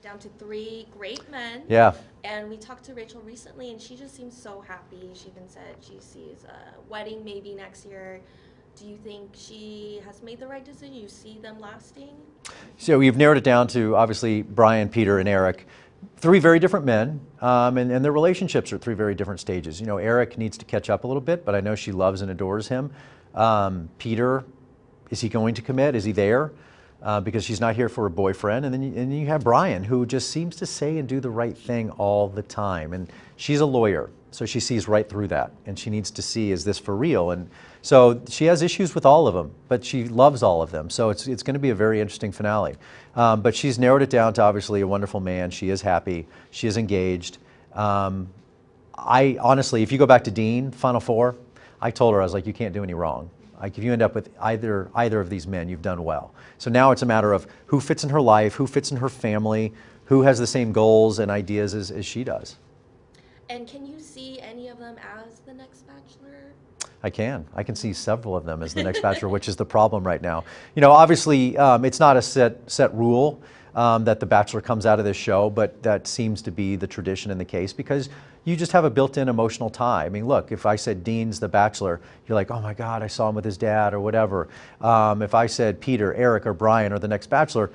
down to 3 great men. Yeah. And we talked to Rachel recently, and she just seems so happy. She even said she sees a wedding maybe next year. Do you think she has made the right decision? You see them lasting? So we've narrowed it down to obviously Brian, Peter, and Eric. 3 very different men, and their relationships are at 3 very different stages. You know, Eric needs to catch up a little bit, but I know she loves and adores him. Peter, is he going to commit? Is he there? Because she's not here for a boyfriend. And then you have Brian, who just seems to say and do the right thing all the time. And she's a lawyer, so she sees right through that. And she needs to see, is this for real? And so she has issues with all of them, but she loves all of them. So it's going to be a very interesting finale. But she's narrowed it down to obviously a wonderful man. She is happy. She is engaged. I honestly, if you go back to Dean, Final Four, I told her, I was like, you can't do any wrong. Like if you end up with either of these men, you've done well. So now it's a matter of who fits in her life, who fits in her family, who has the same goals and ideas as she does. And can you see any of them as the next Bachelor? I can see several of them as the next Bachelor, which is the problem right now. You know, obviously it's not a set rule that the Bachelor comes out of this show, but that seems to be the tradition in the case because you just have a built-in emotional tie. I mean, look, if I said Dean's the Bachelor, you're like, oh my God, I saw him with his dad or whatever. If I said Peter, Eric, or Brian are the next Bachelor,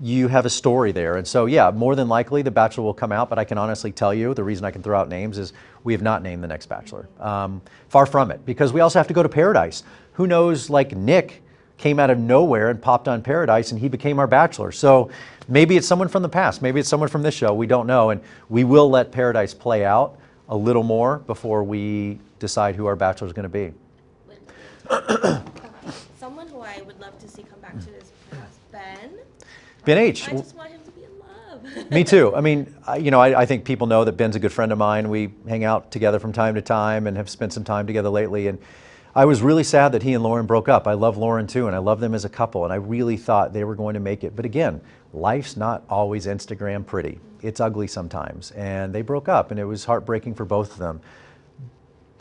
you have a story there. And so, yeah, more than likely the Bachelor will come out, but I can honestly tell you the reason I can throw out names is we have not named the next Bachelor. Far from it, because we also have to go to Paradise. Who knows, like Nick came out of nowhere and popped on Paradise and he became our Bachelor. So maybe it's someone from the past, maybe it's someone from this show, we don't know. And we will let Paradise play out a little more before we decide who our Bachelor is going to be. Someone who I would love to see come back to this Ben. Ben H. I just want him to be in love. Me too. I mean, I think people know that Ben's a good friend of mine. We hang out together from time to time and have spent some time together lately. And I was really sad that he and Lauren broke up. I love Lauren too, and I love them as a couple, and I really thought they were going to make it. But again, life's not always Instagram pretty. It's ugly sometimes, and they broke up, and it was heartbreaking for both of them.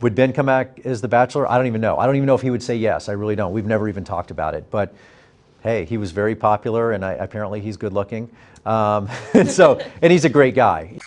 Would Ben come back as the Bachelor? I don't even know. I don't even know if he would say yes. I really don't. We've never even talked about it. But hey, he was very popular, and apparently he's good looking. And he's a great guy.